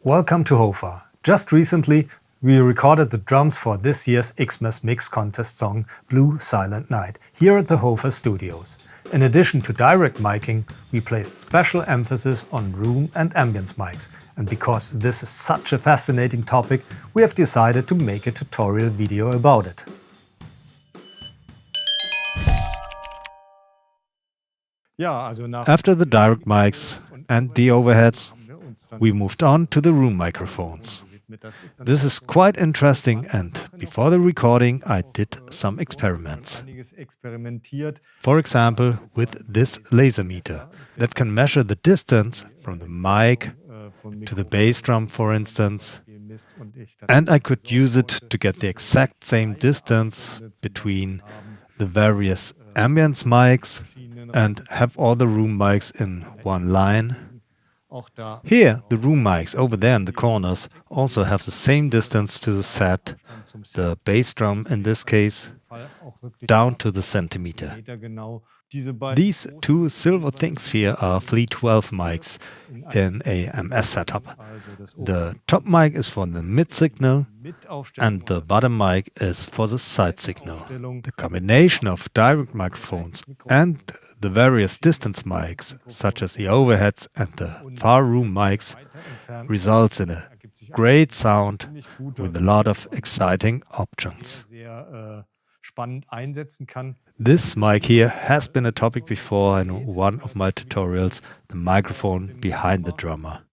Welcome to HOFA. Just recently, we recorded the drums for this year's XMAS Mix Contest song Blue Silent Night here at the HOFA studios. In addition to direct miking, we placed special emphasis on room and ambience mics. And because this is such a fascinating topic, we have decided to make a tutorial video about it. After the direct mics and the overheads, we moved on to the room microphones. This is quite interesting, and before the recording I did some experiments. For example, with this laser meter that can measure the distance from the mic to the bass drum, for instance, and I could use it to get the exact same distance between the various ambience mics and have all the room mics in one line. Here, the room mics over there in the corners also have the same distance to the set, the bass drum in this case, down to the centimeter. These two silver things here are Fleet 12 mics in a MS setup. The top mic is for the mid signal and the bottom mic is for the side signal. The combination of direct microphones and the various distance mics, such as the overheads and the far room mics, results in a great sound with a lot of exciting options. This mic here has been a topic before in one of my tutorials, the microphone behind the drummer.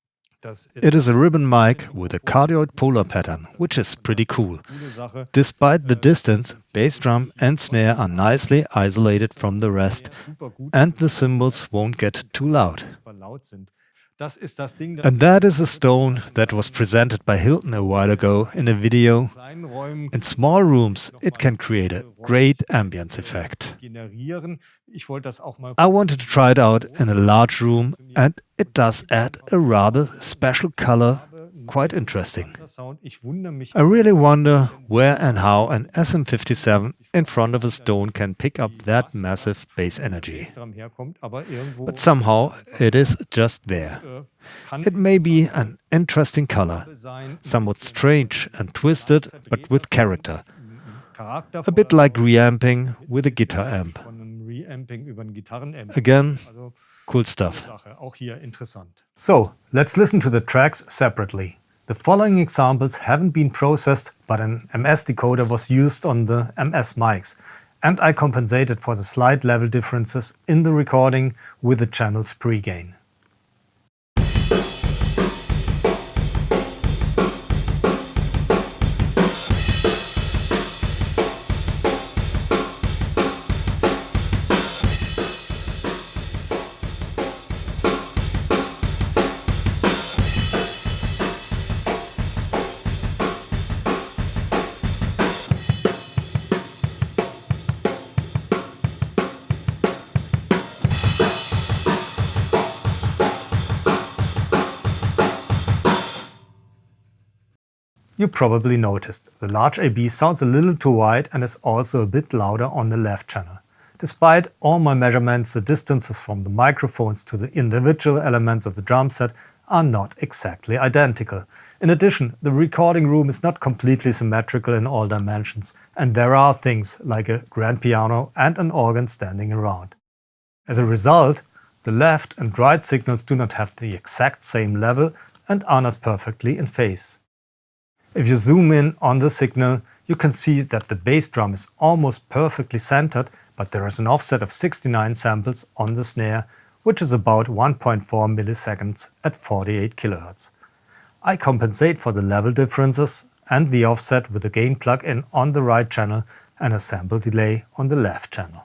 It is a ribbon mic with a cardioid polar pattern, which is pretty cool. Despite the distance, bass drum and snare are nicely isolated from the rest, and the cymbals won't get too loud. And that is a stone that was presented by Hilton a while ago in a video. In small rooms, it can create a great ambience effect. I wanted to try it out in a large room, and it does add a rather special color, quite interesting. I really wonder where and how an SM57 in front of a stone can pick up that massive bass energy. But somehow it is just there. It may be an interesting color, somewhat strange and twisted, but with character. A bit like reamping with a guitar amp. Again, cool stuff. So, let's listen to the tracks separately. The following examples haven't been processed, but an MS decoder was used on the MS mics, and I compensated for the slight level differences in the recording with the channel's pre-gain. You probably noticed, the large AB sounds a little too wide and is also a bit louder on the left channel. Despite all my measurements, the distances from the microphones to the individual elements of the drum set are not exactly identical. In addition, the recording room is not completely symmetrical in all dimensions, and there are things like a grand piano and an organ standing around. As a result, the left and right signals do not have the exact same level and are not perfectly in phase. If you zoom in on the signal, you can see that the bass drum is almost perfectly centered, but there is an offset of 69 samples on the snare, which is about 1.4 milliseconds at 48 kHz. I compensate for the level differences and the offset with a gain plug-in on the right channel and a sample delay on the left channel.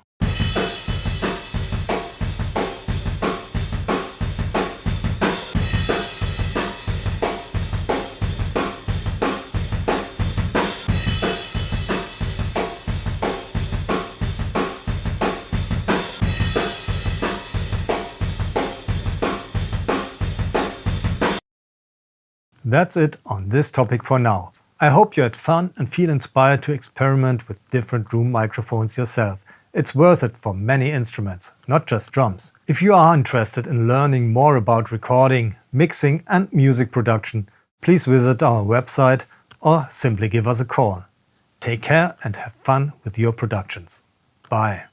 That's it on this topic for now. I hope you had fun and feel inspired to experiment with different room microphones yourself. It's worth it for many instruments, not just drums. If you are interested in learning more about recording, mixing and music production, please visit our website or simply give us a call. Take care and have fun with your productions. Bye.